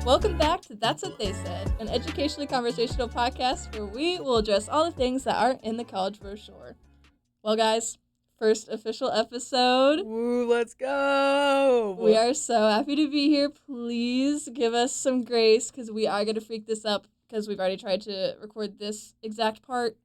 Welcome back to That's What They Said, an educationally conversational podcast where we will address all the things that aren't in the college brochure. Well, guys, first official episode. Woo, let's go! We are so happy to be here. Please give us some grace because we are going to freak this up because we've already tried to record this exact part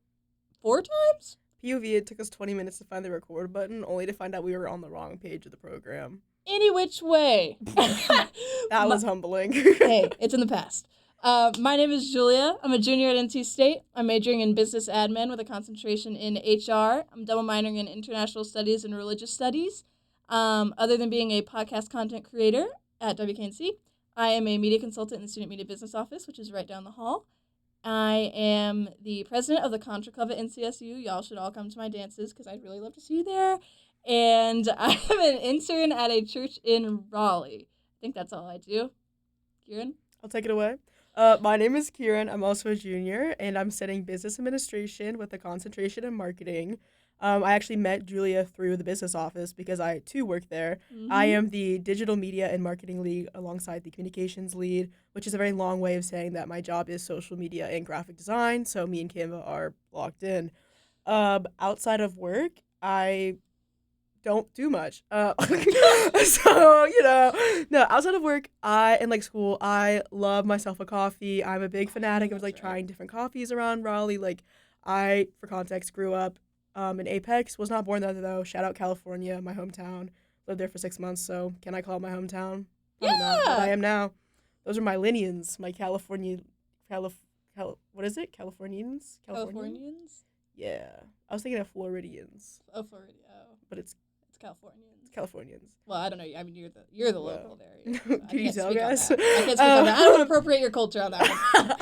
4 times. POV, it took us 20 minutes to find the record button, only to find out we were on the wrong page of the program. Any which way. That was humbling. Hey, it's in the past. My name is Julia. I'm a junior at NC State. I'm majoring in business admin with a concentration in HR. I'm double minoring in international studies and religious studies. Other than being a podcast content creator at WKNC, I am a media consultant in the Student Media Business Office, which is right down the hall. I am the president of the Contra Club at NCSU. Y'all should all come to my dances because I'd really love to see you there. And I'm an intern at a church in Raleigh. I think that's all I do. Kieran? I'll take it away. My name is Kieran. I'm also a junior, and I'm studying business administration with a concentration in marketing. I actually met Julia through the business office because I, too, work there. Mm-hmm. I am the digital media and marketing lead alongside the communications lead, which is a very long way of saying that my job is social media and graphic design, so me and Canva are locked in. Outside of work, I don't do much. So, outside of work, and school, I love myself a coffee. I'm a big fanatic of trying different coffees around Raleigh. I, for context, grew up in Apex. Was not born there though. Shout out California, my hometown. Lived there for 6 months, so can I call it my hometown? Yeah. Not, but I am now. Those are my lineans, my California, what is it? Californians? Californians? Yeah. I was thinking of Floridians. Oh, Florida. Oh. But it's Californians. Californians. Well, I don't know. I mean, you're the local there. So Can you tell, guys? I can't speak on that. I don't want to appropriate your culture on that one.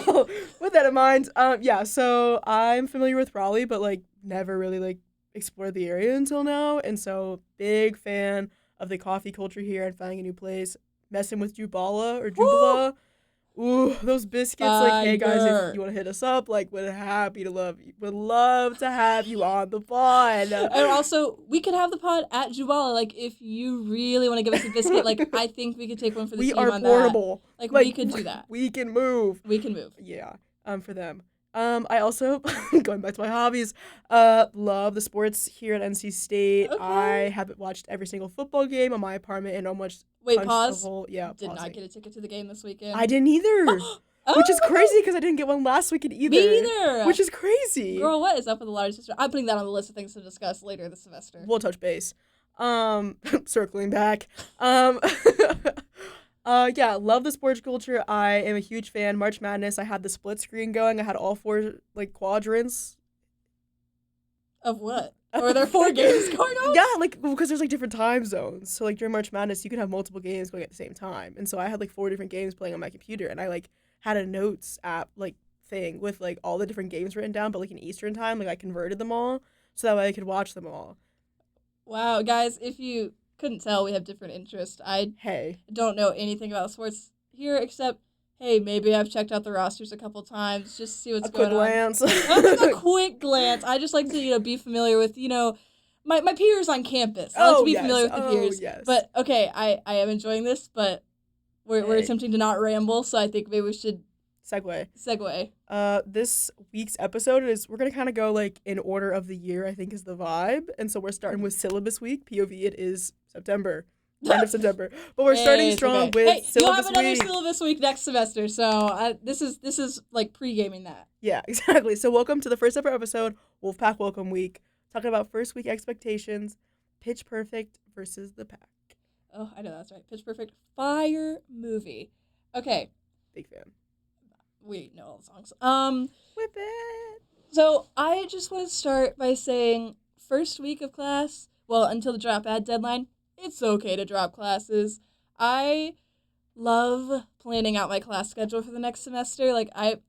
Well, with that in mind, so I'm familiar with Raleigh, but never really explored the area until now, and so big fan of the coffee culture here and finding a new place. Messing with Jubala or Jubala. Ooh, those biscuits, hey guys, if you want to hit us up, would love to have you on the pod. And also, we could have the pod at Jubala, if you really want to give us a biscuit, I think we could take one for the team on that. We are portable. We could do that. We can move. Yeah, for them. I also, going back to my hobbies, love the sports here at NC State. Okay. I haven't watched every single football game on my apartment and almost pause. Did not get a ticket to the game this weekend. I didn't either. Which is crazy because I didn't get one last weekend either. Me either. Which is crazy. Girl, what is up with the larger sister? I'm putting that on the list of things to discuss later this semester. We'll touch base. Circling back. Love the sports culture. I am a huge fan. March Madness, I had the split screen going. I had all 4 quadrants. Of what? Or are there 4 games going on? Yeah, because there's different time zones. So during March Madness, you can have multiple games going at the same time. And so I had 4 different games playing on my computer, and I had a notes app thing with all the different games written down, but in Eastern time, I converted them all so that way I could watch them all. Wow, guys, if you couldn't tell, we have different interests. I don't know anything about sports here except, hey, maybe I've checked out the rosters a couple times just to see what's going on. A quick glance. I just like to, be familiar with, my peers on campus. I like to be familiar with the peers. Yes. But, okay, I am enjoying this, but we're attempting to not ramble, so I think maybe we should segue. This week's episode we're going to kind of go in order of the year, I think is the vibe. And so we're starting with syllabus week. POV, it is September. End of September. But we're starting strong with syllabus week. You'll have another syllabus week next semester. So this is pre-gaming that. Yeah, exactly. So welcome to the first ever episode, Wolfpack Welcome week. Talking about first week expectations, Pitch Perfect versus The Pack. Oh, I know that's right. Pitch Perfect. Fire movie. Okay. Big fan. We know all the songs. Whip it. So I just want to start by saying first week of class, until the drop ad deadline, it's okay to drop classes. I love planning out my class schedule for the next semester. I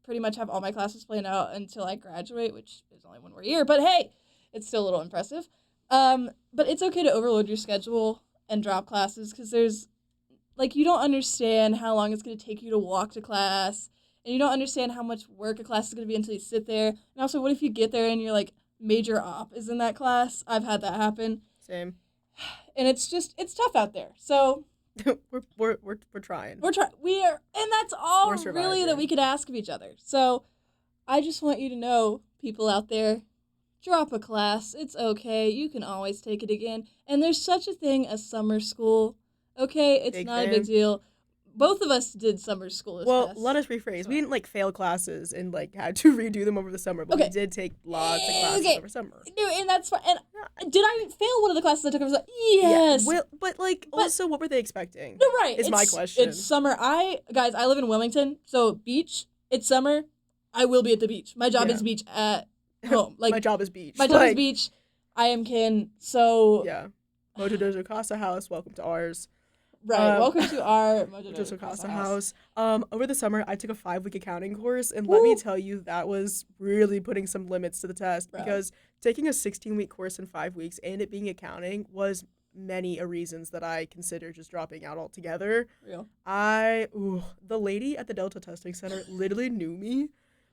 pretty much have all my classes planned out until I graduate, which is only 1 more year. But hey, it's still a little impressive. But it's okay to overload your schedule and drop classes because there's, you don't understand how long it's going to take you to walk to class. And you don't understand how much work a class is going to be until you sit there. And also, what if you get there and you're major op is in that class? I've had that happen. Same. And it's tough out there. So We're trying. We're trying. We are, and that's all We're really that surviving. we could ask of each other. So, I just want you to know, people out there, drop a class. It's okay. You can always take it again. And there's such a thing as summer school. Okay, it's Big not a fan. big deal. Both of us did summer school this Well, past let us rephrase. summer. We didn't like fail classes and like had to redo them over the summer, but Okay. we did take lots of classes Okay. over summer. No, and that's fine. And did I fail one of the classes I took over summer? Yes. Yeah. Well, but like, But- also, what were they expecting? No, right. Is my question. It's summer. Guys, I live in Wilmington, so beach. It's summer. I will be at the beach. My job Yeah. is beach at home. Like my job is beach. my job is beach. I am kin. So Yeah. Mojo Dojo Casa House. Welcome to ours. right. Welcome to our Mojo Dojo Dojo Casa Casa House. House. Over the summer, I took a 5-week accounting course, and let me tell you, that was really putting some limits to the test Bro. because taking a 16-week course in 5 weeks and it being accounting was many a reasons that I consider just dropping out altogether. Real. The lady at the Delta Testing Center literally knew me,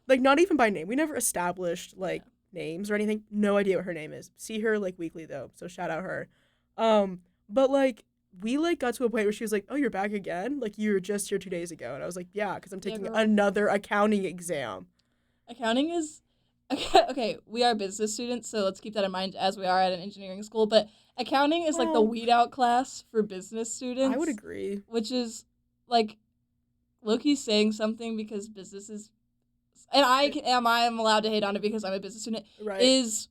like not even by name. We never established like names or anything. No idea what her name is. See her like weekly though, so shout out her. But like we like got to a point where she was like, "Oh, you're back again? Like you were just here 2 days ago," and I was like, "Yeah, because I'm taking girl. another accounting exam." Accounting is okay. We are business students, so let's keep that in mind as we are at an engineering school. But accounting is like the Well, weed out class for business students. I would agree. Which is like Loki's saying something because business is, and I'm allowed to hate on it because I'm a business student. Right. Is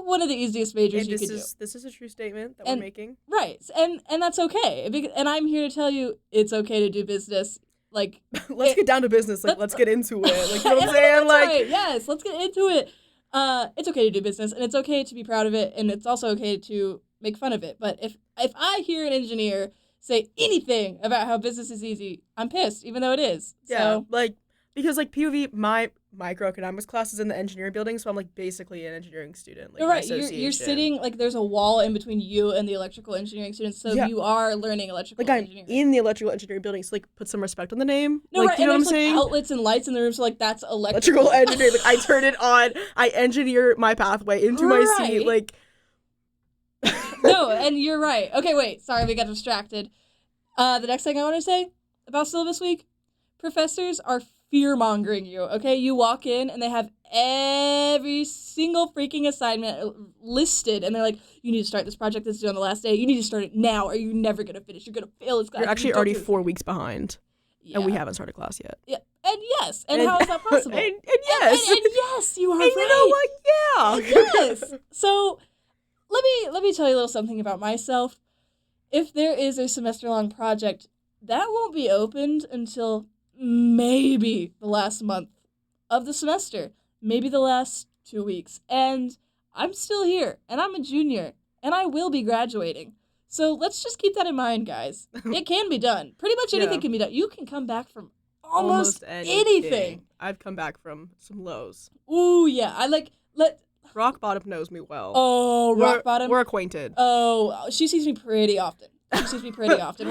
one of the easiest majors And you this could is this is a true statement that And- we're making. do. Right, and that's okay. And I'm here to tell you it's okay to do business. Like Let's get down to business. Like let's get into it. Like you know what I'm And saying? that's Like right. Yes, let's get into it. It's okay to do business, and it's okay to be proud of it, and it's also okay to make fun of it. But if I hear an engineer say anything about how business is easy, I'm pissed, even though it is. yeah, So, like because like POV, my microeconomics class is in the engineering building, so I'm like basically an engineering student. Like you're by right. You're association. sitting like there's a wall in between you and the electrical engineering students, so Yeah. you are learning electrical Like I'm engineering. in the electrical engineering building, so like put some respect on the name. No, like right, do you know and what I'm there's saying? like outlets and lights in the room, so like that's Electrical engineering. Like I turn it on. I engineer my pathway into my seat. Right. Like No, and you're right. Okay, wait. Sorry, we got distracted. The next thing I want to say about syllabus week, professors are fear-mongering you, okay? You walk in, and they have every single freaking assignment listed, and they're like, you need to start this project that's due on the last day. You need to start it now, or you're never going to finish. You're going to fail this class. you're if actually you don't already do this." 4 weeks behind, and we Yeah. haven't started class yet. Yeah, and yes. And how is that possible? and yes. And yes, you are And right. you know what? Yeah. Yes. So let me tell you a little something about myself. If there is a semester-long project, that won't be opened until maybe the last month of the semester, maybe the last 2 weeks. And I'm still here, and I'm a junior, and I will be graduating. So let's just keep that in mind, guys. It can be done. Pretty much anything Yeah. can be done. You can come back from almost anything. I've come back from some lows. Ooh, yeah. Rock bottom knows me well. Oh, rock bottom. We're acquainted. Oh, she sees me pretty often. Which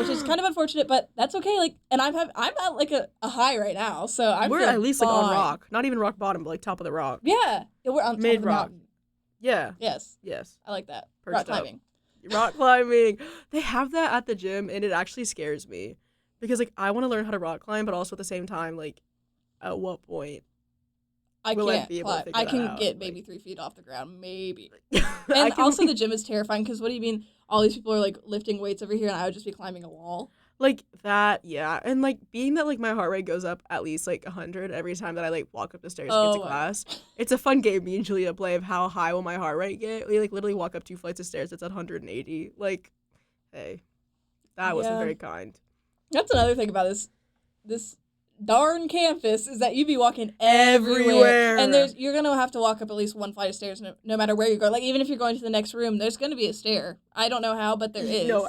is kind of unfortunate, but that's okay. Like, and I'm at like a high right now, so We're feel at least like on fine. rock, not even rock bottom, but like top of the rock. Yeah, we're on top of the Mid-rock. mountain. Yeah. Yes, Yes. I like that. Perched Rock up. climbing. Rock climbing. They have that at the gym, and it actually scares me because like I want to learn how to rock climb, but also at the same time, like, at what point? I Will I can't be able to climb. figure I that can out? get maybe 3 feet off the ground, maybe. I And can, also, like, the gym is terrifying because what do you mean? All these people are like lifting weights over here, and I would just be climbing a wall. like that, yeah, and like being that like my heart rate goes up at least like 100 every time that I like walk up the stairs to get to Oh, class. It's a fun game me and Julia play of how high will my heart rate get. We like literally walk up 2 flights of stairs. It's at 180. Like, hey, that wasn't Yeah. very kind. That's another thing about this darn campus is that you be walking Everywhere. and you're gonna have to walk up at least 1 flight of stairs no matter where you go. Like even if you're going to the next room, there's gonna be a stair. I don't know how, but there is. No,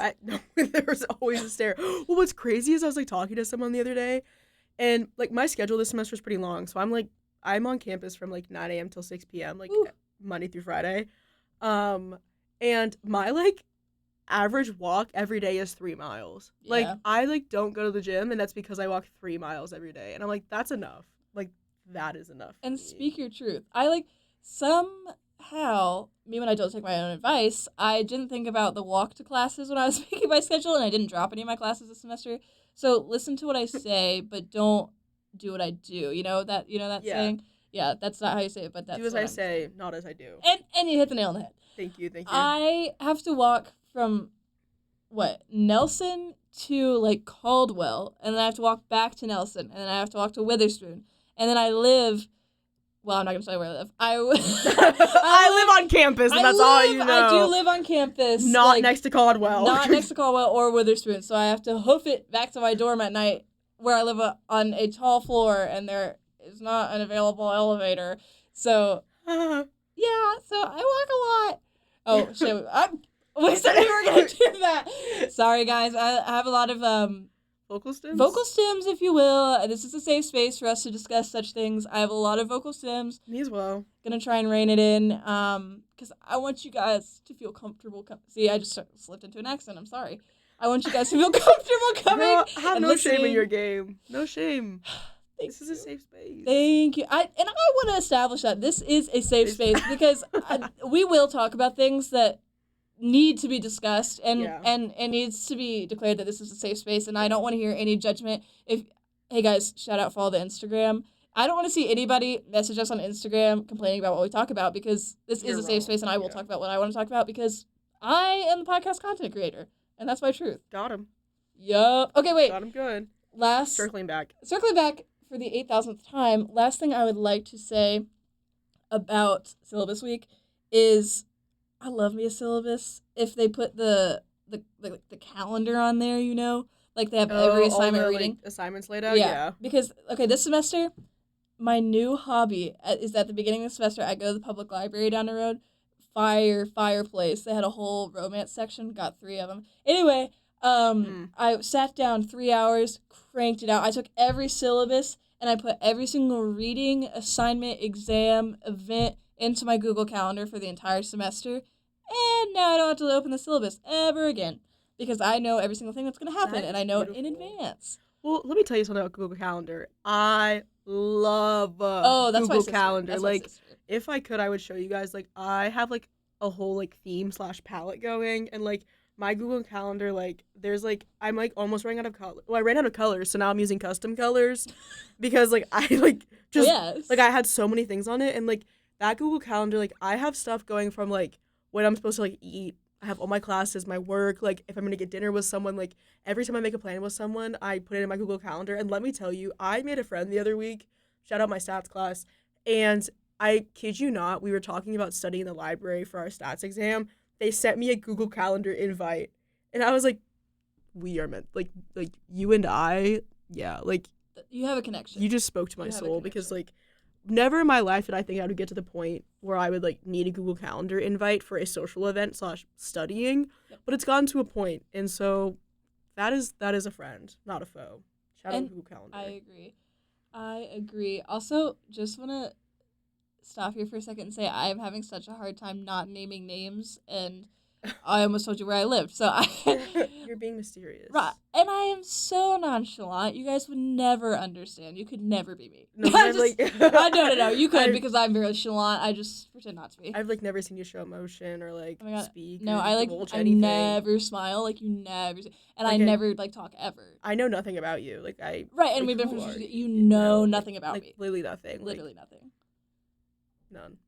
there's always a stair. Well, what's crazy is I was like talking to someone the other day, and like my schedule this semester is pretty long. So I'm on campus from like 9 a.m. till 6 p.m. like Ooh. Monday through Friday, and my like average walk every day is 3 miles. Like Yeah. I like don't go to the gym, and that's because I walk 3 miles every day, and I'm like that's enough. Like that is enough. for And me. speak your truth. I like some how, me when I don't take my own advice, I didn't think about the walk to classes when I was making my schedule, and I didn't drop any of my classes this semester. So listen to what I say, but don't do what I do. You know that Yeah. saying? Yeah, that's not how you say it, but that's Do as what I I'm say, saying. not as I do. And you hit the nail on the head. Thank you. I have to walk from Nelson to like Caldwell, and then I have to walk back to Nelson, and then I have to walk to Witherspoon, and then I live. Well, I'm not gonna tell you where I live. I live on campus, and that's all you know. I do live on campus, not next to Caldwell. Not next to Caldwell or Witherspoon. So I have to hoof it back to my dorm at night, where I live on a tall floor, and there is not an available elevator. So yeah, so I walk a lot. Oh shit! We said we were gonna do that. Sorry, guys. I have a lot of vocal stems. Vocal stems, if you will. This is a safe space for us to discuss such things. I have a lot of vocal stems. Me as well. Gonna try and rein it in, because I want you guys to feel comfortable. See, I just slipped into an accent. I'm sorry. I want you guys to feel comfortable coming. Girl, have and no listening. shame in your game. No shame. This is a you. safe space. Thank you. I want to establish that this is a safe space because we will talk about things that need to be discussed and needs to be declared that this is a safe space, and I don't want to hear any judgment. Hey guys, shout out, follow the Instagram. I don't want to see anybody message us on Instagram complaining about what we talk about, because this is a safe space, and I will talk about what I want to talk about because I am the podcast content creator, and that's my truth. Got him. Yup. Okay, wait. Got him good. Circling back for the 8,000th time, last thing I would like to say about syllabus week is I love me a syllabus. If they put the calendar on there, you know, like they have every assignment reading. Like, assignments laid out. Yeah. Because this semester, my new hobby is at the beginning of the semester. I go to the public library down the road. Fireplace. They had a whole romance section. Got 3 of them. Anyway, I sat down 3 hours, cranked it out. I took every syllabus and I put every single reading, assignment, exam, event into my Google Calendar for the entire semester, and now I don't have to open the syllabus ever again because I know every single thing that's going to happen, and I know it in advance. Well, let me tell you something about Google Calendar. I love Google Calendar. Like, if I could, I would show you guys. Like, I have like a whole like theme/palette going, and like my Google Calendar, like there's like I'm like almost running out of color. Well, I ran out of colors, so now I'm using custom colors because like I like just like I had so many things on it, and like that Google Calendar, like I have stuff going from like what I'm supposed to like eat. I have all my classes, my work, like if I'm gonna get dinner with someone, like every time I make a plan with someone, I put it in my Google Calendar. And let me tell you, I made a friend the other week, shout out my stats class, and I kid you not, we were talking about studying in the library for our stats exam. They sent me a Google Calendar invite, and I was like, we are meant, like you and I, yeah, like you have a connection. You just spoke to my soul because like never in my life did I think I would get to the point where I would like need a Google Calendar invite for a social event / studying, but it's gotten to a point, and so that is a friend, not a foe. Shout out Google Calendar. I agree. Also, just want to stop here for a second and say I am having such a hard time not naming names, and I almost told you where I lived. So You're being mysterious. Right. And I am so nonchalant. You guys would never understand. You could never be me. No, no. You could because I'm very nonchalant. I just pretend not to be. I've like never seen you show emotion or like speak. No, I never smile. Like you never see, and I never like talk ever. I know nothing about you. Like I. Right, and we've been friends. You know nothing about me. Literally nothing. Literally nothing. None.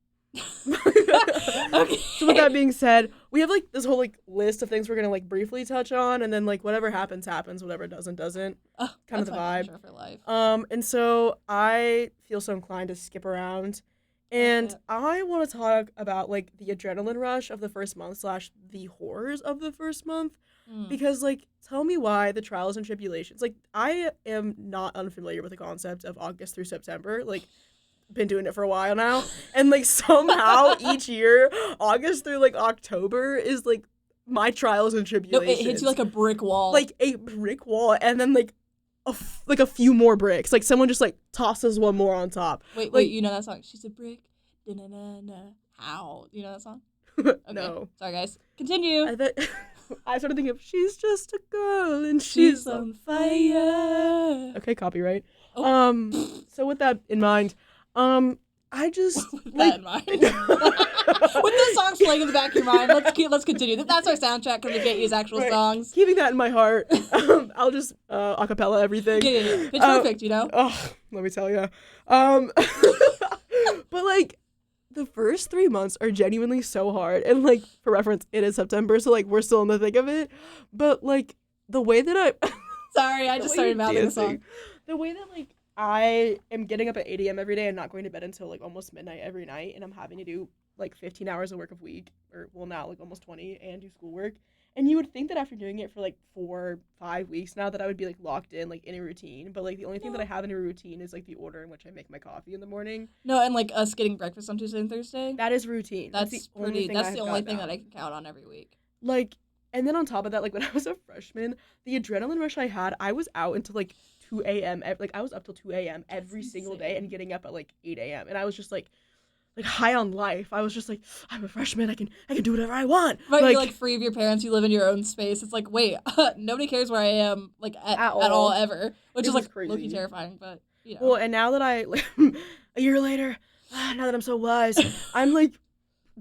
Okay. So with that being said, we have like this whole like list of things we're gonna like briefly touch on, and then like whatever happens, whatever doesn't. Kind of the vibe. For life. And so I feel so inclined to skip around, and I want to talk about like the adrenaline rush of the first month / the horrors of the first month, because like tell me why the trials and tribulations. Like I am not unfamiliar with the concept of August through September. Like been doing it for a while now, and like somehow each year August through like October is like my trials and tribulations. No, it hits you like a brick wall. Like a brick wall, and then like a few more bricks. Like someone just like tosses one more on top. Wait, you know that song? She's a brick. Da-na-na-na. How? Do you know that song? Okay. No. Sorry, guys. Continue. I started thinking of she's just a girl and she's on fire. Okay, copyright. Oh. So with that in mind, I just with that in mind. With the songs playing in the back of your mind, let's continue. That's our soundtrack because we can't use actual songs. Keeping that in my heart. I'll just acapella everything. Yeah. Pitch perfect, Oh, let me tell you. But like, the first 3 months are genuinely so hard. And like, for reference, it is September, so like, we're still in the thick of it. But like, the way that I... Sorry, I just started mouthing the song. The way that like, I am getting up at 8 a.m. every day and not going to bed until like almost midnight every night, and I'm having to do like 15 hours of work a week, or well now like almost 20, and do schoolwork. And you would think that after doing it for like 4-5 weeks now that I would be like locked in like in a routine, but like the only thing that I have in a routine is like the order in which I make my coffee in the morning. No, and like us getting breakfast on Tuesday and Thursday. That is routine. That's the only thing that I can count on every week. Like, and then on top of that, like when I was a freshman, the adrenaline rush I had, I was out until like 2 a.m. Like I was up till 2 a.m. every single day and getting up at like 8 a.m. And I was just like high on life. I was just like, I'm a freshman. I can do whatever I want. Right, you're like free of your parents. You live in your own space. It's like, wait, nobody cares where I am like at all ever, which is like low-key terrifying. But you know. Well, and now that I like a year later, now that I'm so wise, I'm like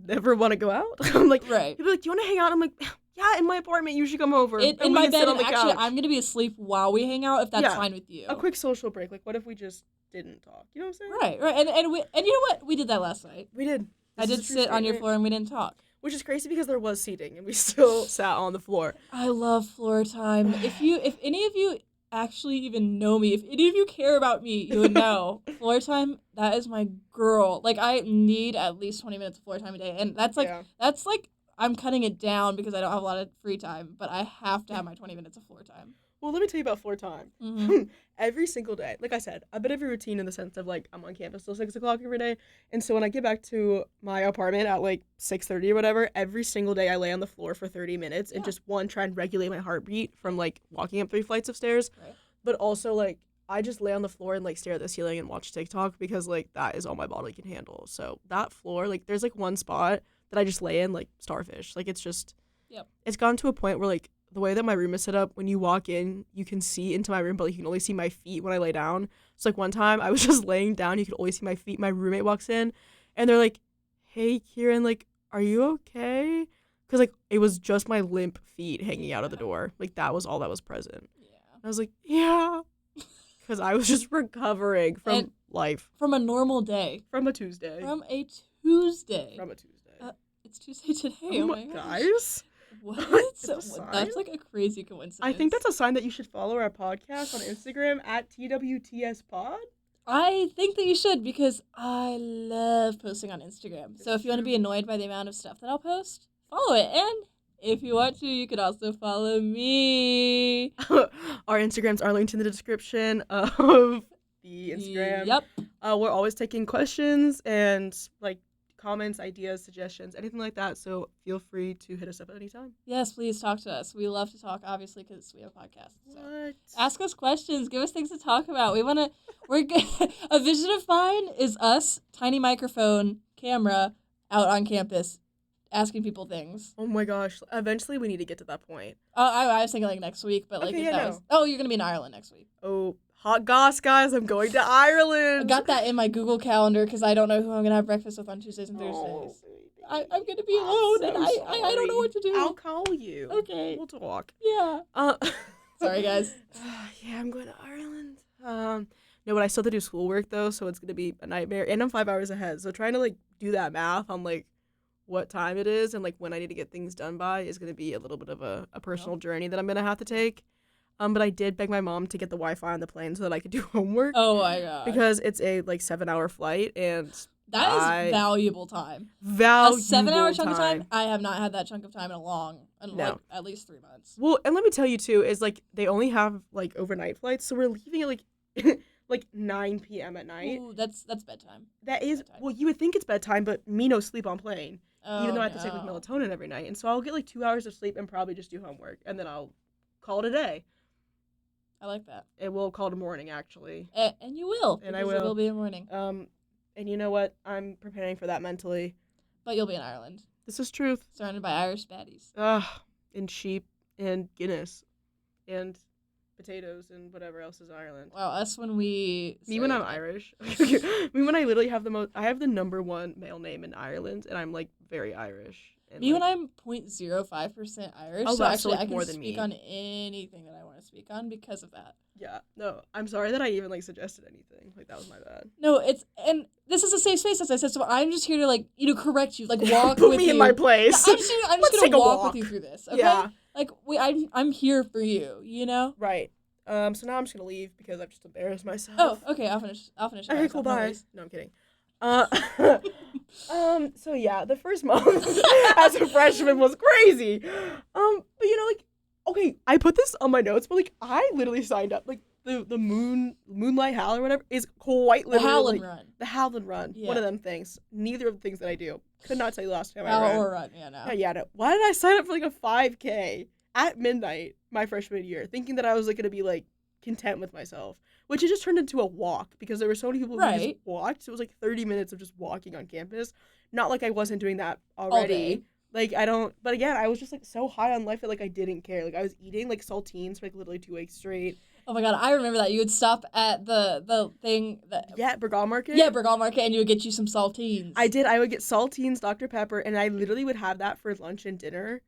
never want to go out. I'm like, right. People are like, do you want to hang out? I'm like, yeah, in my apartment. You should come over. In my bed. And actually, I'm gonna be asleep while we hang out if that's fine with you. A quick social break. Like, what if we just didn't talk? You know what I'm saying? Right. And you know what? We did that last night. We did. I did sit on your floor and we didn't talk. Which is crazy because there was seating and we still sat on the floor. I love floor time. If any of you actually even know me, if any of you care about me, you would know. Floor time, that is my girl. Like, I need at least 20 minutes of floor time a day. And that's like I'm cutting it down because I don't have a lot of free time, but I have to have my 20 minutes of floor time. Well, let me tell you about floor time. Mm-hmm. Every single day, like I said, a bit of a routine in the sense of like I'm on campus till 6 o'clock every day, and so when I get back to my apartment at like 6:30 or whatever, every single day I lay on the floor for 30 minutes and just try and regulate my heartbeat from like walking up 3 flights of stairs, but also like I just lay on the floor and like stare at the ceiling and watch TikTok because like that is all my body can handle. So that floor, like there's like one spot that I just lay in like starfish. Like it's just, it's gotten to a point where like the way that my room is set up, when you walk in, you can see into my room, but like, you can only see my feet when I lay down. So like one time I was just laying down, you could only see my feet. My roommate walks in and they're like, hey, Kieran, like, are you okay? Because like it was just my limp feet hanging out of the door. Like that was all that was present. Yeah. I was like, yeah. Because I was just recovering from life. From a normal day. From a Tuesday. It's Tuesday today. Oh my gosh. Guys. What? That's like a crazy coincidence. I think that's a sign that you should follow our podcast on Instagram at TWTSPod. I think that you should because I love posting on Instagram. So if you want to be annoyed by the amount of stuff that I'll post, follow it. And if you want to, you could also follow me. Our Instagrams are linked in the description of the Instagram. Yep. We're always taking questions and like comments, ideas, suggestions, anything like that. So feel free to hit us up at any time. Yes, please talk to us. We love to talk, obviously, because we have podcasts. So. What? Ask us questions. Give us things to talk about. We're good. A vision of mine is us, tiny microphone, camera, out on campus, asking people things. Oh my gosh. Eventually we need to get to that point. I was thinking like next week, but like oh, you're going to be in Ireland next week. Oh, hot goss, guys. I'm going to Ireland. I got that in my Google Calendar because I don't know who I'm going to have breakfast with on Tuesdays and Thursdays. I'm going to be alone and I don't know what to do. I'll call you. Okay. We'll talk. Yeah. Sorry, guys. Yeah, I'm going to Ireland. No, but I still have to do schoolwork though, so it's going to be a nightmare. And I'm 5 hours ahead, so trying to like do that math on like what time it is and like when I need to get things done by is going to be a little bit of a personal journey that I'm going to have to take. But I did beg my mom to get the Wi-Fi on the plane so that I could do homework. Oh my god! Because it's a like 7-hour flight and that is valuable time. A 7-hour chunk of time. I have not had that chunk of time in like at least 3 months. Well, and let me tell you too is like they only have like overnight flights, so we're leaving at like like 9 p.m. at night. Ooh, that's bedtime. That is bedtime. Well, you would think it's bedtime, but me no sleep on plane. Even though I have to take like melatonin every night, and so I'll get like 2 hours of sleep and probably just do homework, and then I'll call it a day. I like that. It will call it a morning, actually. And you will. And I will. It will be a morning. And you know what? I'm preparing for that mentally. But you'll be in Ireland. This is truth. Surrounded by Irish baddies. And sheep and Guinness and potatoes and whatever else is in Ireland. Wow, us when we... Me when I'm Irish. Me when I literally have I have the number one male name in Ireland, and I'm, like, very Irish. And, me like, when I'm 0.05% Irish, oh, so that's actually like I can more than speak me. on anything that I want to speak on because of that. Yeah, no, I'm sorry that I even, like, suggested anything. Like, that was my bad. No, it's... And this is a safe space, as I said, so I'm just here to, like, correct you, like, walk Put with me you. in my place. Yeah, I'm just Let's gonna take a walk walk. with you through this, okay? Yeah. Like, I'm here for you, you know? Right. So now I'm just gonna leave because I've just embarrassed myself. Oh, okay, I'll finish. Okay, cool, bye. No, I'm kidding. So yeah, the first month as a freshman was crazy. But like, okay, I put this on my notes, but like, I literally signed up. Like, the Moonlight Howl or whatever is quite literally the Howlin' Run. The Howlin' Run. Yeah. One of them things. Neither of the things that I do. Could not tell you last time I Howl ran. or run, yeah, no. Yeah, no. Why did I sign up for like a 5K at midnight my freshman year, thinking that I was like gonna be like content with myself, which it just turned into a walk because there were so many people who just walked. So it was like 30 minutes of just walking on campus. Not like I wasn't doing that already. Like, I don't, but again, I was just like so high on life that like I didn't care. Like, I was eating like saltines for like literally 2 weeks straight. Oh my god, I remember that. You would stop at the thing that... Yeah, Burgal Market. Yeah, Burgal Market, and you would get you some saltines. I did. I would get saltines, Dr. Pepper, and I literally would have that for lunch and dinner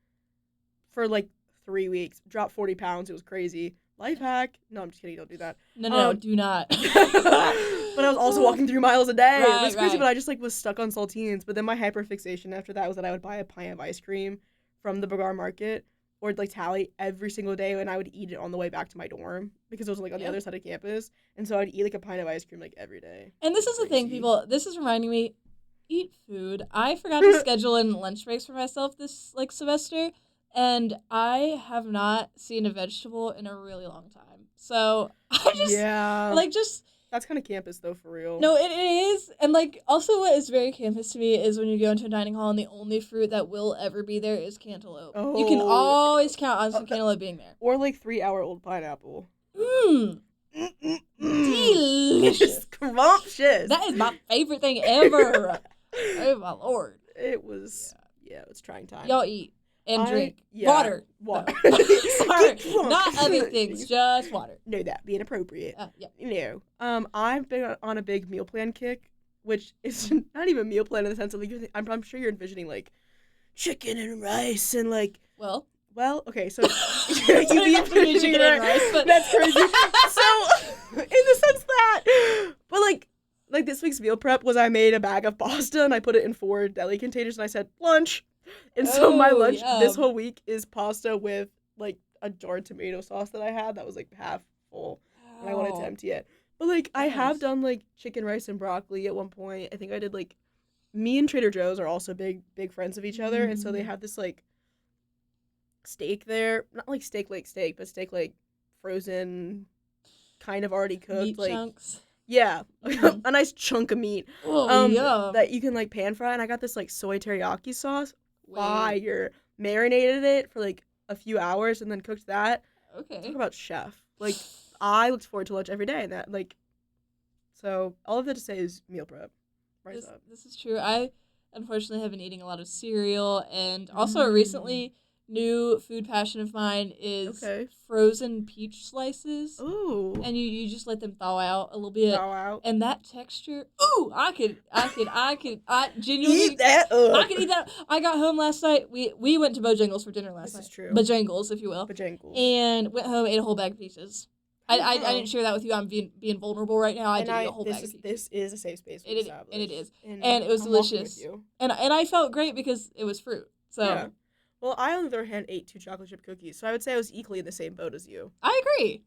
for like 3 weeks. Dropped 40 pounds. It was crazy. Life hack. No, I'm just kidding. Don't do that. No, do not. But I was also walking 3 miles a day. Right, it was crazy, right. but I just like was stuck on saltines. But then my hyperfixation after that was that I would buy a pint of ice cream from the Burgar Market or like Tally every single day, and I would eat it on the way back to my dorm because it was like on the other side of campus. And so I'd eat like a pint of ice cream like every day. And this is the thing, people. This is reminding me, eat food. I forgot to schedule in lunch breaks for myself this like semester, and I have not seen a vegetable in a really long time. So I just that's kind of campus though, for real. No, it is. And like also what is very campus to me is when you go into a dining hall and the only fruit that will ever be there is cantaloupe. Oh. You can always count on some cantaloupe being there. Or like 3-hour-old pineapple. Delicious. Scrumptious. That is my favorite thing ever. Oh my lord. It was it was trying time. Y'all eat and drink. Water. No. Sorry. Not other things, just water. No, that being appropriate. Yeah. No. I've been on a big meal plan kick, which is not even meal plan in the sense of like I'm sure you're envisioning like chicken and rice and like well, okay, so you be envisioning chicken and rice, but that's crazy. So in the sense that, but like this week's meal prep was I made a bag of pasta and I put it in 4 deli containers and I said lunch. And so my lunch this whole week is pasta with like a jar of tomato sauce that I had that was like half full and I wanted to empty it. But like I have done like chicken, rice, and broccoli at one point. I think I did like me and Trader Joe's are also big friends of each other, and so they have this like steak there, not like steak, but steak like frozen, kind of already cooked, meat like chunks. Yeah, a nice chunk of meat. Yeah. That you can like pan fry, and I got this like soy teriyaki sauce. Fire. Marinated it for like a few hours and then cooked that. Okay. Talk about chef. Like I looked forward to lunch every day, and that like. So all of that to say is meal prep. Rise up. This is true. I unfortunately have been eating a lot of cereal, and also recently. New food passion of mine is frozen peach slices. Ooh. And you just let them thaw out a little bit. And that texture, I could genuinely eat that up. I could eat that. I got home last night. We went to Bojangles for dinner last night. This is true. Bojangles, if you will. Bojangles. And went home, ate a whole bag of peaches. I didn't share that with you. I'm being vulnerable right now. I did eat a whole bag of peaches. This is a safe space. And it is. And it was delicious. And I felt great because it was fruit. So. Yeah. Well, I, on the other hand, ate 2 chocolate chip cookies, so I would say I was equally in the same boat as you. I agree.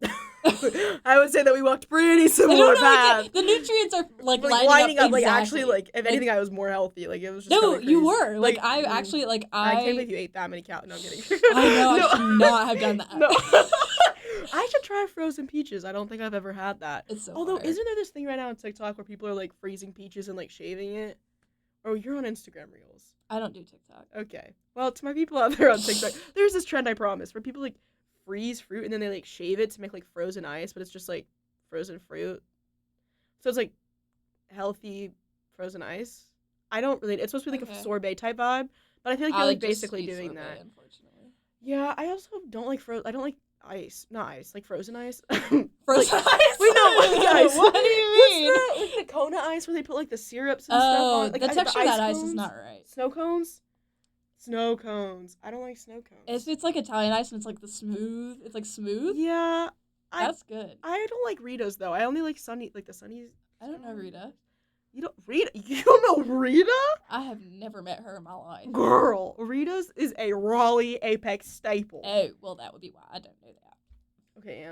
I would say that we walked pretty similar paths. The nutrients are like lining up. Exactly. Like actually, like if anything, I was more healthy. Like it was just no, crazy. You were like I actually like I can't believe you ate that many calories. No, I'm kidding. I know I should not have done that. No. I should try frozen peaches. I don't think I've ever had that. It's so Although, fire. isn't there this thing right now on TikTok where people are like freezing peaches and like shaving it? Or you're on Instagram Reels. I don't do TikTok. Okay. Well, to my people out there on TikTok, there's this trend, I promise, where people like freeze fruit and then they like shave it to make like frozen ice, but it's just like frozen fruit. So it's like healthy frozen ice. I don't really. It's supposed to be like a sorbet type vibe, but I feel like you're like basically doing sorbet, that. Unfortunately. Yeah, I also don't like I don't like ice. Not ice, like frozen ice. Frozen ice? Wait, no, like ice. What do you mean? What's the Kona ice where they put like the syrups and stuff Oh, on? Like, the texture of ice that ice is cones? not right. Snow cones? Snow cones. I don't like snow cones. It's like Italian ice and it's like it's like smooth. Yeah. That's good. I don't like Ritas though. I only like the Sunnies. I don't know Rita. You don't know Rita? I have never met her in my life. Girl, Rita's is a Raleigh Apex staple. Oh, well, that would be why I don't know that. Okay,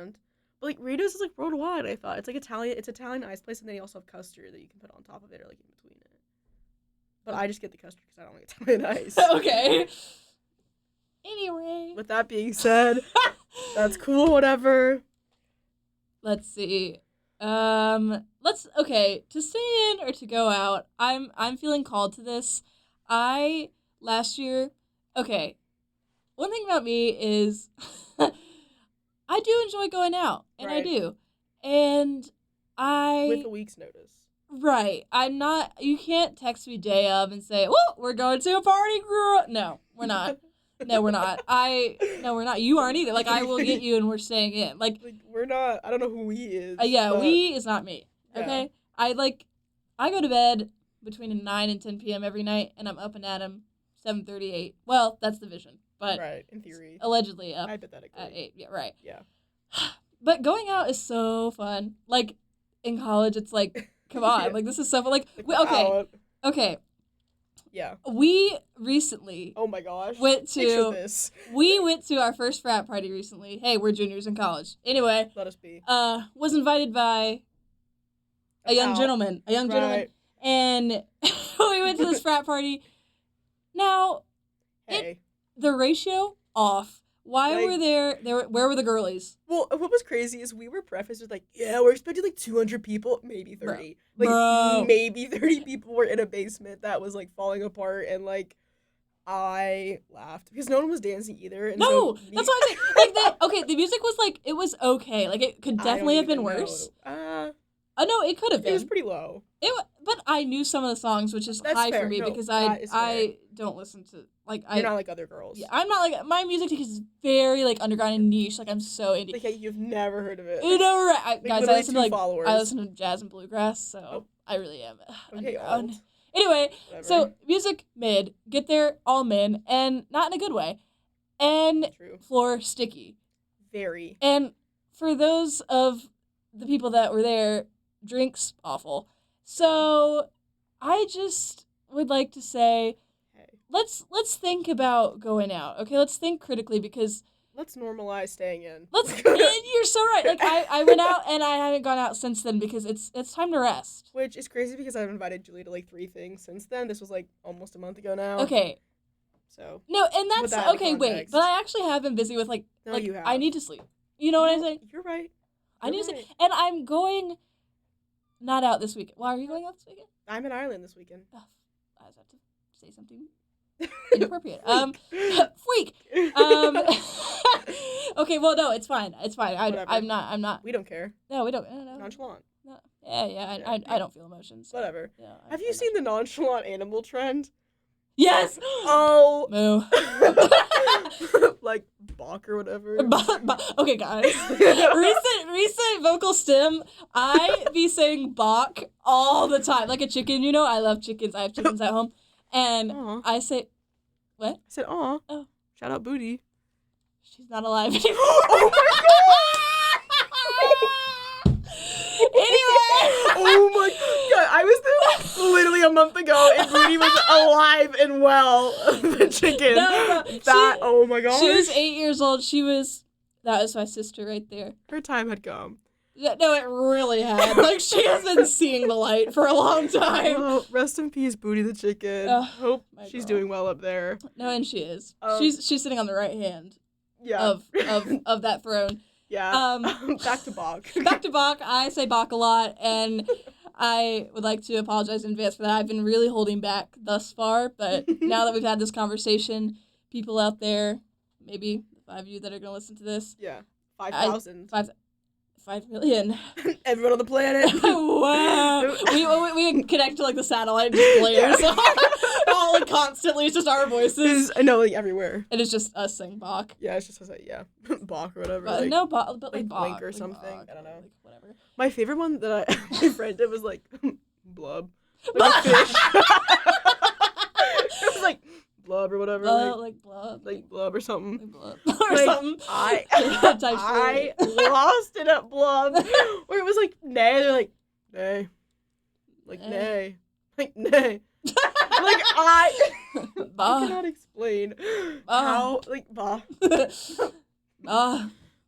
but like Rita's is like worldwide. I thought it's like Italian. It's Italian ice place, and then you also have custard that you can put on top of it or like in between it. But I just get the custard because I don't like Italian ice. Okay. Anyway. With that being said, that's cool. Whatever. Let's see. To stay in or to go out, I'm feeling called to this. Last year, one thing about me is I do enjoy going out, and Right. I do. And With a week's notice. Right. You can't text me day of and say, well, we're going to a party, girl. No, we're not. No, we're not. No, we're not. You aren't either. Like, I will get you and we're staying in. Like we're not. I don't know who we is. We is not me. Yeah. Okay? I go to bed between 9 and 10 p.m. every night, and I'm up and at 'em 7:38. Well, that's the vision. But right, in theory. Allegedly up Hypothetically. at 8. Yeah, right. Yeah. But going out is so fun. Like, in college, it's like, come on. Yeah. Like, this is so fun. Like, Out. Okay. Yeah. We recently Oh my gosh. Picture this. we went to our first frat party recently. Hey, we're juniors in college. Anyway, Let us be. was invited by a young gentleman, and we went to this frat party. Now, Hey. the ratio off. Why were where were the girlies? Well, what was crazy is we were prefaced with like, yeah, we're expecting like 200 people, maybe 30. Bro. Maybe 30 people were in a basement that was like falling apart, and like I laughed because no one was dancing either. And No, so that's what I'm saying. Like the music was like, it was okay. Like, it could definitely have been worse. No, it could have been. It was pretty low. But I knew some of the songs, which is That's high fair. for me No, because that is I don't listen to You're not like other girls. Yeah, I'm not like, my music taste is very like underground and niche. Like, I'm so indie. Like, you've never heard of it. You know, right? Guys, I listen to followers. I listen to jazz and bluegrass, so I really am underground. Old. Anyway, Whatever. so music mid, get there all min, and not in a good way, and True. floor sticky. Very. And for those of the people that were there, drinks awful. So I just would like to say, let's think about going out. Okay, let's think critically because let's normalize staying in. You're so right. Like, I went out and I haven't gone out since then because it's time to rest. Which is crazy because I've invited Julia to like 3 things since then. This was like almost a month ago now. Okay. So no, and that's that okay. Wait, but I actually have been busy with you have. I need to sleep. You know what I'm saying? You're right. I need to sleep, and I'm going not out this weekend. Why are you going out this weekend? I'm in Ireland this weekend. Oh, I just have to say something inappropriate. Freak. Okay, well, no, it's fine. It's fine. I'm not. We don't care. No, we don't. No. Nonchalant. No. Yeah. I don't feel emotions. So. Whatever. Yeah. Have you seen the nonchalant animal trend? Yes. Oh. Moo. Like Bach or whatever. Okay, guys. recent vocal stem. I be saying Bach all the time, like a chicken. You know, I love chickens. I have chickens at home, and Aww. I say, what? I said, aw. Oh. Shout out Booty. She's not alive anymore. Oh my god! Anyway. Oh my god! I was there literally a month ago, and Booty was alive and well. The chicken. No, oh my god. She was 8 years old. That was my sister right there. Her time had come. No, it really had. Like, she has been seeing the light for a long time. Oh, rest in peace, Booty the chicken. Hope she's doing well up there. No, and she is. She's sitting on the right hand. Yeah. Of that throne. Yeah. Back to Bach. Back to Bach. I say Bach a lot, and I would like to apologize in advance for that. I've been really holding back thus far, but now that we've had this conversation, people out there, maybe 5 of you that are going to listen to this. Yeah. 5,000. 5 million. Everyone on the planet. Wow. We connect to like the satellite, just blares. All like constantly. It's just our voices. I know, like, everywhere. And it's just us saying Bach. Yeah, it's just us, like, yeah. Bach or whatever. But like, no, but like like Bach. Blink or like something. Bach, I don't know. Like, whatever. My favorite one that my friend did was, like, blub. Like a fish. It was, like, blub or whatever. Blub, like like blub or something. Like blub. Or Like, something. I lost it at blub. Where it was, like, nay. They're like, nay. Like, nay. Like, nay. Like, I cannot explain how, like, bah.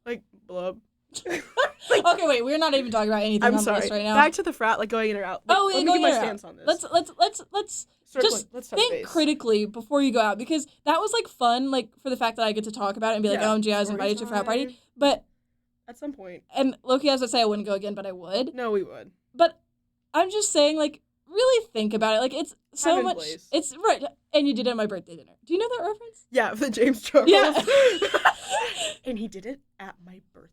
Like, blub. Okay, wait, we're not even talking about anything I'm on sorry. the list right now. Back to the frat, like, going in or out. Like, Oh, yeah, let me going give in my or stance out. on this. Let's just touch think base. critically before you go out, because that was, like, fun, like, for the fact that I get to talk about it and be like, Yeah, OMG, I was story invited to a frat party. time. But, At some point. and low-key, as I say, I wouldn't go again, but I would. No, we would. But I'm just saying, like, really think about it. Like, it's so Time and much. place. It's right. And you did it at my birthday dinner. Do you know that reference? Yeah, the James Charles. Yeah. And he did it at my birthday.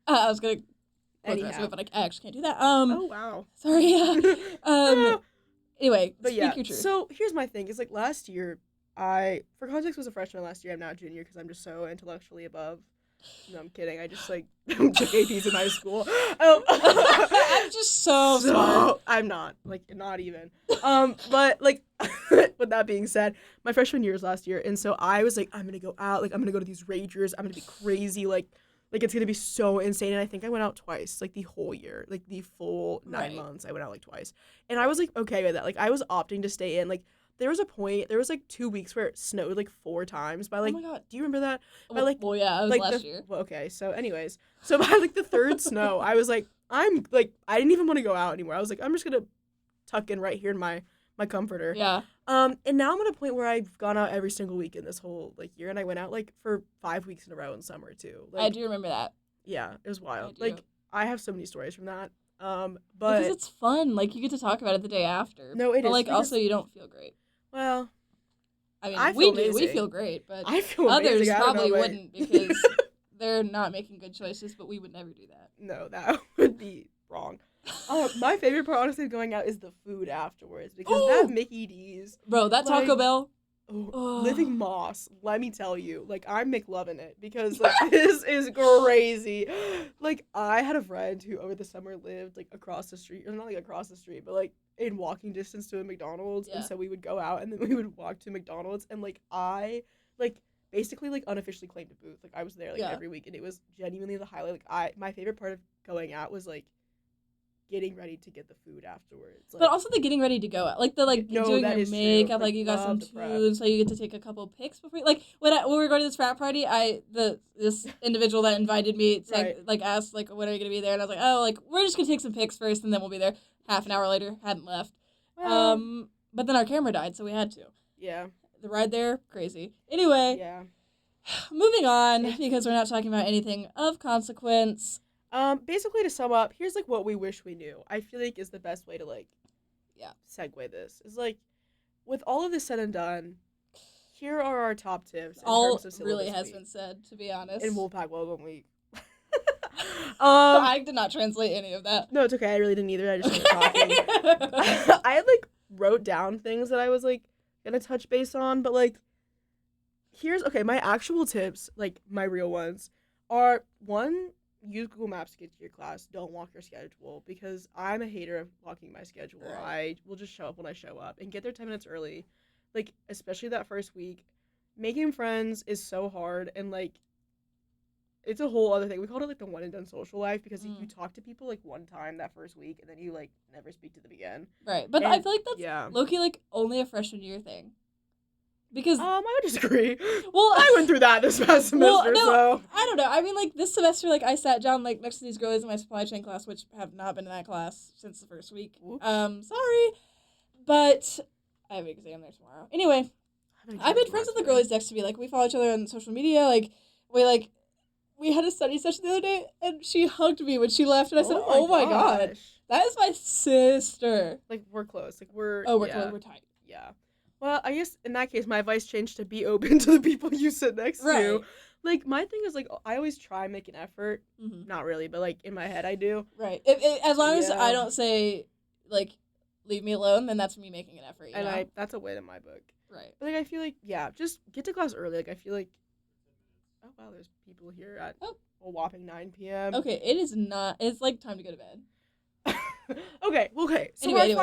I was gonna. Anyhow. But I actually can't do that. Oh, wow. Sorry. Anyway, But speak yeah, your truth. so here's my thing. Is like last year, for context, was a freshman last year. I'm now a junior because I'm just so intellectually above. No, I'm kidding. I just, like, took APs in high school. I'm just so smart. I'm not. Like, not even. But, like, with that being said, my freshman year was last year, and so I was like, I'm gonna go out. Like, I'm gonna go to these ragers. I'm gonna be crazy. Like, it's gonna be so insane. And I think I went out twice, like, the whole year. Like, the full 9 months, I went out, like, twice. And I was, like, okay with that. Like, I was opting to stay in. Like, there was 2 weeks where it snowed, like, 4 times by, like, oh my God. do you remember that? By, Well, yeah, it was like, last year. Well, okay, so anyways. So, by, like, the 3rd snow, I was, like, I didn't even want to go out anymore. I was, like, I'm just gonna tuck in right here in my comforter. Yeah. And now I'm at a point where I've gone out every single week in this whole, like, year, and I went out, like, for 5 weeks in a row in summer, too. Like, I do remember that. Yeah, it was wild. I do. Like, I have so many stories from that. But Because it's fun. Like, you get to talk about it the day after. No, it but, is, like, because- also you don't feel great. Well, I mean, I we feel do. We amazing. feel great, but I feel others amazing. I don't probably know, wouldn't because they're not making good choices, but we would never do that. No, that would be wrong. My favorite part, honestly, of going out is the food afterwards, because that Mickey D's, Bro, that Taco like, Bell. living moss, let me tell you, like, I'm McLovin' it, because, like, this is crazy. Like, I had a friend who over the summer lived, like, across the street, or not, like, across the street, but, like, in walking distance to a McDonald's, and so we would go out, and then we would walk to McDonald's, and, like, I, like, basically, like, unofficially claimed a booth. Like, I was there, like, every week, and it was genuinely the highlight. Like, my favorite part of going out was, like, getting ready to get the food afterwards. Like, But also the getting ready to go out. Like, the, like, No, doing that your is true. makeup, Like, like, you got some love the prep. food, so you get to take a couple pics before. Like, when we were going to this frat party, this individual that invited me, said, like, asked, like, when are you going to be there? And I was like, oh, like, we're just going to take some pics first, and then we'll be there. Half an hour later, hadn't left. But then our camera died, so we had to. Yeah. The ride there, crazy. Anyway, Yeah. moving on, because we're not talking about anything of consequence. Basically, to sum up, here's, like, what we wish we knew. I feel like is the best way to, like, segue this. Is, like, with all of this said and done, here are our top tips in terms of syllabus really has week been said, to be honest. in Wolfpack Welcome week. I did not translate any of that. No, it's okay. I really didn't either. I just started talking. I had, like, wrote down things that I was, like, gonna touch base on, but, like, my actual tips, like, my real ones, are, 1, use Google Maps to get to your class. Don't walk your schedule, because I'm a hater of walking my schedule. Right. I will just show up when I show up, and get there 10 minutes early. Like, especially that first week. Making friends is so hard, and, like, it's a whole other thing. We called it, like, the one and done social life, because you talk to people, like, one time that first week, and then you, like, never speak to them again. Right, but I feel like that's low-key, like, only a freshman year thing. Because I would disagree. Well, I went through that this past semester, so I don't know. I mean, like, this semester, like, I sat down, like, next to these girls in my supply chain class, which have not been in that class since the first week. Whoops. Sorry, but I have an exam there tomorrow. Anyway, I've been friends with the girlies next to me. Like, we follow each other on social media. Like, we had a study session the other day, and she hugged me when she left, and I said, "Oh my god, that is my sister." Like, we're close. Like, we're close. We're tight. Yeah. Well, I guess in that case, my advice changed to be open to the people you sit next to. Like, my thing is, like, I always try and make an effort. Mm-hmm. Not really, but, like, in my head, I do. Right. As long as I don't say, like, leave me alone, then that's me making an effort, you know? That's a win in my book. Right. But, like, I feel like, yeah, just get to class early. Like, I feel like, oh, wow, there's people here at a whopping 9 p.m. Okay, it is not. It's like time to go to bed. Okay. So Anyway.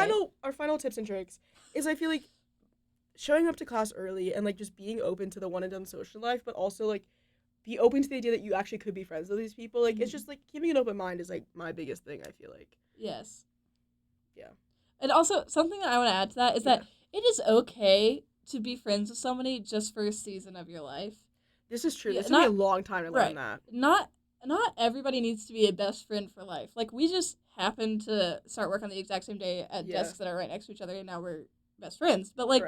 our final tips and tricks is I feel like showing up to class early and like just being open to the one and done social life, but also like be open to the idea that you actually could be friends with these people. Like it's just like keeping an open mind is like my biggest thing, I feel like. Yes. Yeah. And also something that I want to add to that is that it is okay to be friends with somebody just for a season of your life. This is true. This took me a long time to learn that. Not everybody needs to be a best friend for life. Like we just happened to start work on the exact same day at desks that are right next to each other, and now we're best friends. But like,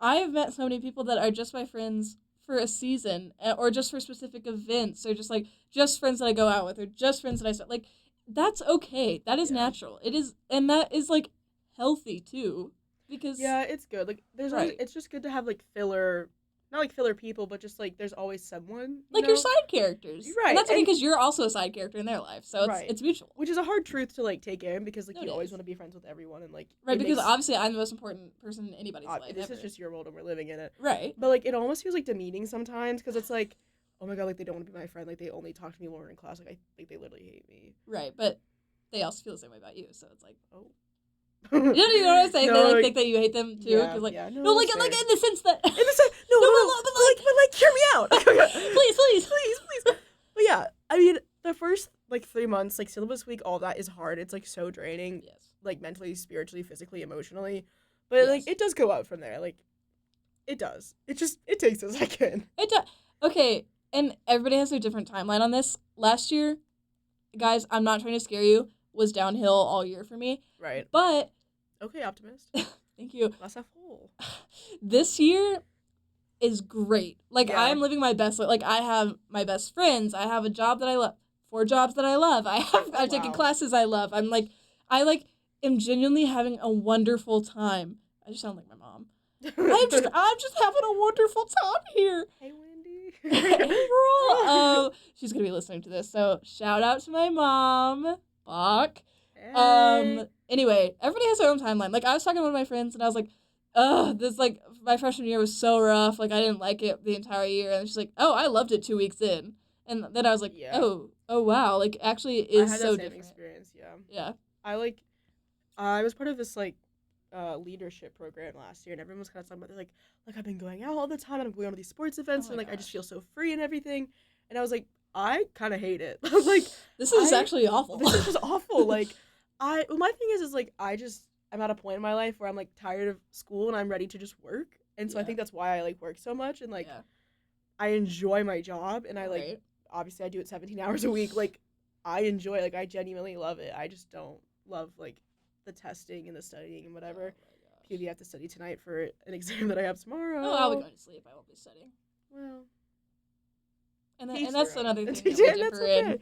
I have met so many people that are just my friends for a season, or just for specific events, or just like just friends that I go out with, or just friends that I start. Like, that's okay. That is natural. It is, and that is like healthy too, because it's good. Like there's always, it's just good to have like filler. Not like filler people, but just like there's always someone. Like your side characters. Right. And that's okay because you're also a side character in their life. So it's mutual. Which is a hard truth to like take in because like you always want to be friends with everyone and like. Right, because obviously I'm the most important person in anybody's life. This is just your world and we're living in it. Right. But like it almost feels like demeaning sometimes because it's like, oh my god, like they don't want to be my friend. Like they only talk to me when we're in class. Like I think they literally hate me. Right, but they also feel the same way about you. So it's like, you know what I'm saying? They like think that you hate them too, because like in the sense that but like hear me out. please. But yeah, I mean the first like 3 months, like syllabus week, all that is hard. It's like so draining, like mentally, spiritually, physically, emotionally. But like it does go up from there. Like it does. It takes a second. It does. Okay, and everybody has their different timeline on this. Last year, guys, I'm not trying to scare you, was downhill all year for me. Right. But okay, optimist. Thank you. Glass half full. This year is great. Like I'm living my best life. Like I have my best friends. I have a job that I love. 4 jobs that I love. I've taken classes I love. I am genuinely having a wonderful time. I just sound like my mom. I'm just having a wonderful time here. Hey Wendy. Hey girl. She's gonna be listening to this. So shout out to my mom. Bach. Hey. Anyway, everybody has their own timeline. Like I was talking to one of my friends and I was like, this like my freshman year was so rough. Like I didn't like it the entire year. And she's like, oh, I loved it 2 weeks in. And then I was like, oh wow, like actually it is so different. I had that same experience, Yeah. I was part of this like leadership program last year, and everyone was kind of talking about like I've been going out all the time and I'm going to these sports events and like I just feel so free and everything. And I was like, I kind of hate it. I was like, this is actually awful. This is just awful. Like my thing is like I'm at a point in my life where I'm like tired of school and I'm ready to just work. And so I think that's why I like work so much and like I enjoy my job and I like obviously I do it 17 hours a week. Like I enjoy it. Like I genuinely love it. I just don't love like the testing and the studying and whatever. Maybe I have to study tonight for an exam that I have tomorrow. Oh, I'll be going to sleep. I won't be studying. Well, and that's another thing that we differ in.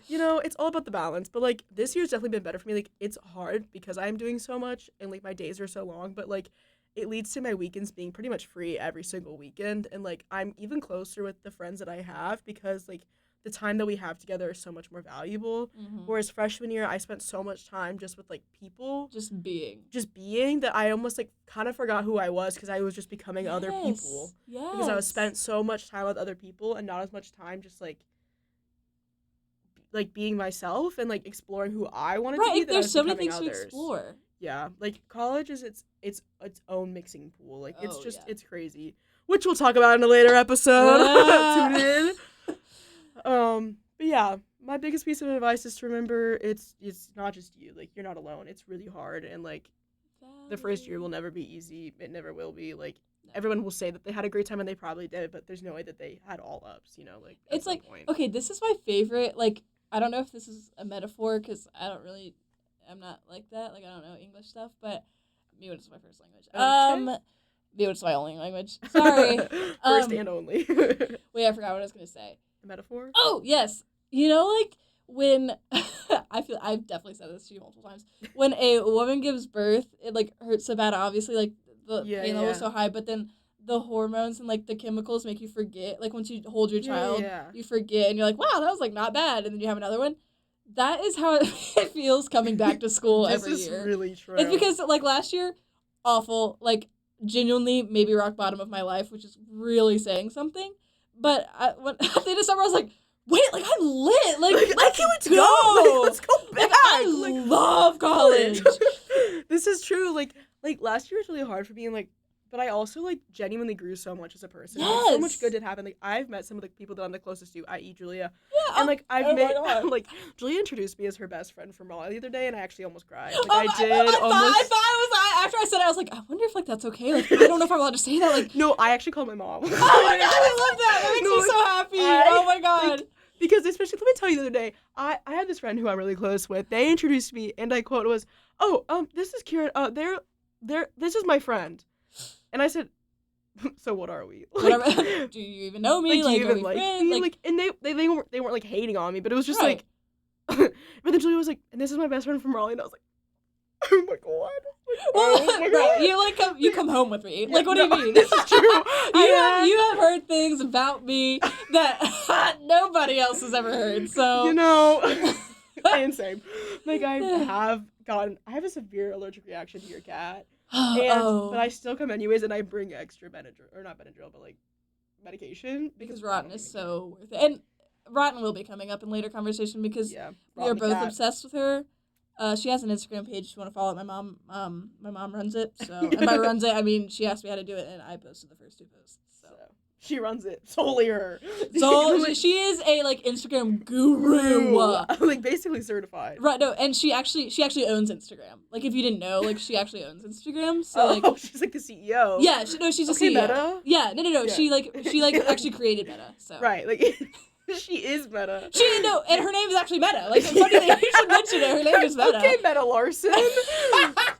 You know, it's all about the balance. But like this year's definitely been better for me. Like it's hard because I'm doing so much and like my days are so long. But like it leads to my weekends being pretty much free every single weekend. And like I'm even closer with the friends that I have because like the time that we have together is so much more valuable. Mm-hmm. Whereas freshman year, I spent so much time just with like people. Just being that I almost like kind of forgot who I was because I was just becoming other people. Yes. Because I was spent so much time with other people and not as much time just like being myself and like exploring who I wanted to be. Right, there's so many things to explore. Yeah, like college is its own mixing pool. Like it's crazy, which we'll talk about in a later episode. Tune in. But yeah, my biggest piece of advice is to remember it's not just you. Like you're not alone. It's really hard, and like the first year will never be easy. It never will be. Like everyone will say that they had a great time and they probably did, but there's no way that they had all ups. You know, like it's like okay, this is my favorite. Like I don't know if this is a metaphor because I'm not like that. Like I don't know English stuff, but Miwood is my first language. Okay. Miwood is my only language. Sorry. First and only. Wait, I forgot what I was gonna say. Metaphor? Oh, yes. You know, like, when, I've definitely said this to you multiple times, when a woman gives birth, it, like, hurts so bad, obviously, like, the pain level is so high, but then the hormones and, like, the chemicals make you forget, like, once you hold your child, you forget, and you're like, wow, that was, like, not bad, and then you have another one. That is how it feels coming back to school every year. This is really true. It's because, like, last year, awful, like, genuinely maybe rock bottom of my life, which is really saying something. But when at the end of summer, I was like, wait, like, I'm lit. Like let's go. Let's go back. Like, I love college. This is true. Like last year was really hard for me, and like, but I also like genuinely grew so much as a person. Yes. Like, so much good did happen. Like, I've met some of the people that I'm the closest to, i.e. Julia. Yeah. And like I've oh my met God. like Julia introduced me as her best friend from Raleigh the other day, and I actually almost cried. Like I I thought did it almost. was after I said it, I was like, I wonder if like that's okay. Like, I don't know if I'm allowed to say that. Like, No, I actually called my mom. oh my God, I love that. That makes me so happy. Oh my God. Like, because especially, let me tell you the other day, I had this friend who I'm really close with. They introduced me, and I quote was, this is Kieran. This is my friend. And I said, so what are we? Like, do you even know me? Like, do you are even we like friends? me? Like, and they weren't like hating on me, but it was just Right. like, but then Julia was like, and this is my best friend from Raleigh, and I was like, oh my God. Like, Well, oh my right, God. you come home with me. Yeah, Like, what do you mean? This is true. You have heard things about me that nobody else has ever heard. So You know, insane. Like I have a severe allergic reaction to your cat, but I still come anyways, and I bring extra Benadryl, or not Benadryl, but like medication because Rotten is so worth it, and Rotten will be coming up in later conversation because we are both obsessed with her. She has an Instagram page if you want to follow it. My mom runs it. So, and by runs it, I mean she asked me how to do it, and I posted the first 2 posts. So she runs it. Solely her. So she is a like Instagram guru. Like basically certified. Right, no, and she actually owns Instagram. Like if you didn't know, like she actually owns Instagram. So like she's like the CEO. Yeah, she's a CEO. Meta? Yeah, no. Yeah. She actually created Meta. So Right, like she is Meta. And her name is actually Meta. Like, funny that you should mention it. Her name is Meta. Okay, Meta Larson.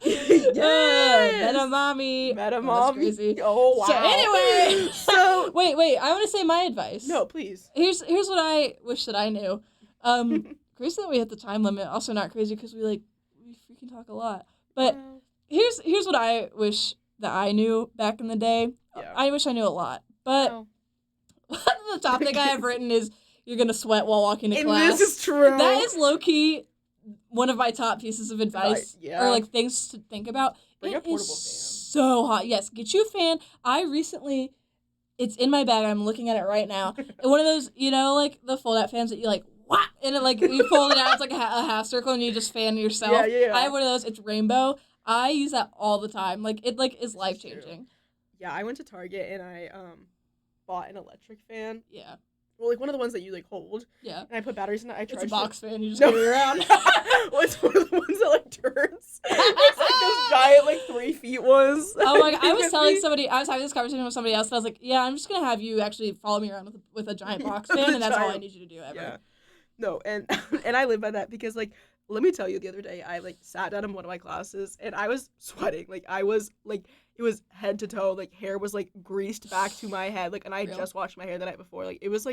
Yes. Meta mommy. Meta Oh, mommy. that's crazy. Oh wow. So anyway, wait. I want to say my advice. No, please. Here's what I wish that I knew. Crazy that we hit the time limit. Also not crazy because we freaking talk a lot. But here's what I wish that I knew back in the day. Yeah. I wish I knew a lot, but. The topic I have written is you're going to sweat while walking to class. This is true. That is low-key one of my top pieces of advice. Yeah. Or, like, things to think about. Bring a portable fan. So hot. Yes, get you a fan. It's in my bag. I'm looking at it right now. One of those, like, the fold-out fans that you, like, whap, and it, like, you fold it out. It's like a half circle, and you just fan yourself. Yeah. I have one of those. It's rainbow. I use that all the time. Like, it, like, is life-changing. Yeah, I went to Target, and I, bought an electric fan. Yeah. Well, like one of the ones that you like hold. Yeah. And I put batteries in it. I charged It's a box fan. You just No. carry it around. Well, it's one of the ones that like turns. It's like those giant like 3 feet ones. Oh my God. I was having this conversation with somebody else, and I was like, yeah, I'm just going to have you actually follow me around with a giant box fan, and that's all I need you to do ever. Yeah. No, and I live by that because like, let me tell you, the other day I like sat down in one of my classes and I was sweating. Like I was like, it was head to toe, like hair was like greased back to my head. Like, and I had just washed my hair the night before. Like it was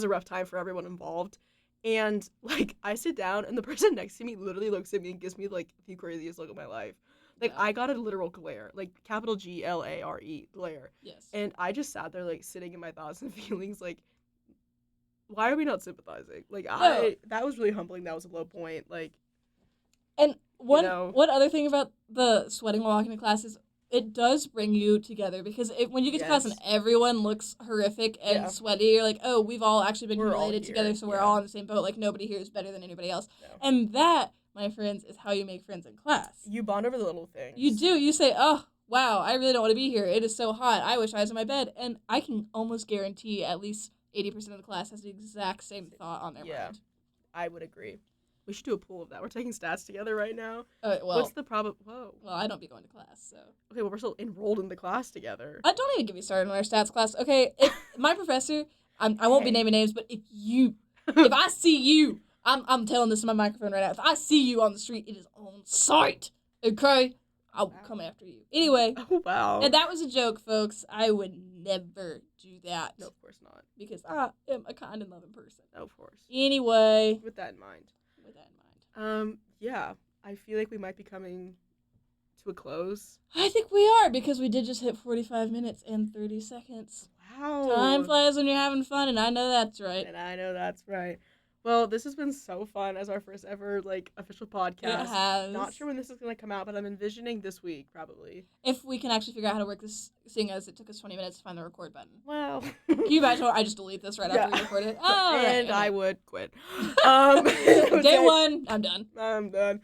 a rough time for everyone involved. And like I sit down and the person next to me literally looks at me and gives me like the craziest look of my life. Like I got a literal glare, like capital GLARE glare. Yes. And I just sat there like sitting in my thoughts and feelings like, why are we not sympathizing? Like that was really humbling. That was a low point. Like, and one other thing about the sweating while walking to class is it does bring you together because when you get to class and everyone looks horrific and sweaty, you're like, oh, we've all actually been related together, so we're all on the same boat. Like nobody here is better than anybody else. No. And that, my friends, is how you make friends in class. You bond over the little things. You do. You say, oh, wow, I really don't want to be here. It is so hot. I wish I was in my bed. And I can almost guarantee at least 80% of the class has the exact same thought on their mind. I would agree. We should do a pool of that. We're taking stats together right now. What's the problem? Whoa. Well, I don't be going to class, so. Okay, well, we're still enrolled in the class together. Don't even get me started on our stats class. Okay, my professor, I won't be naming names, but if I see you, I'm telling this in my microphone right now. If I see you on the street, it is on sight. Okay? I will come after you. Anyway. Oh, wow. And that was a joke, folks. I would never do that. No, of course not. Because I am a kind and loving person. Of course. Anyway. With that in mind. Yeah. I feel like we might be coming to a close. I think we are, because we did just hit 45 minutes and 30 seconds. Wow. Time flies when you're having fun, and I know that's right. And I know that's right. Well, this has been so fun as our first ever like official podcast. It has. Not sure when this is gonna come out, but I'm envisioning this week probably. If we can actually figure out how to work this, seeing as it took us 20 minutes to find the record button. Well, Can you imagine? I just delete this right after we record it. Oh, and right, I would quit. Day one, I'm done. I'm done.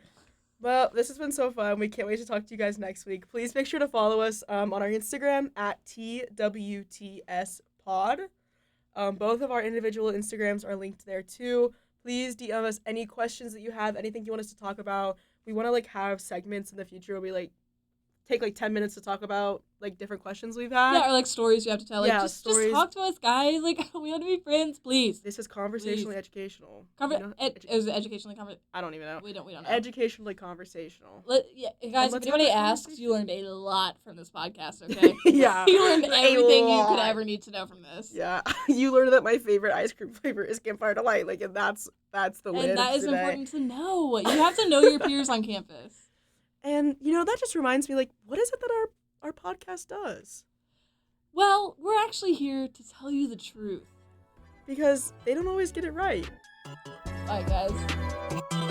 Well, this has been so fun. We can't wait to talk to you guys next week. Please make sure to follow us on our Instagram at TWTSPod. Both of our individual Instagrams are linked there too. Please DM us any questions that you have, anything you want us to talk about. We want to like have segments in the future where we like take like 10 minutes to talk about like different questions we've had. Yeah, or like stories you have to tell. Like, Yeah, just stories. talk to us, guys. Like, we want to be friends, please. This is conversationally educational. Is it educationally I don't even know. We don't know. Educationally conversational. Guys, if anybody asks, you learned a lot from this podcast, okay? Yeah. You learned everything you could ever need to know from this. Yeah. You learned that my favorite ice cream flavor is Campfire Delight. Like, and that's the win. And that is today. important to know. You have to know your peers on campus. And, that just reminds me, like, what is it that our podcast does? Well, we're actually here to tell you the truth. Because they don't always get it right. Bye, guys.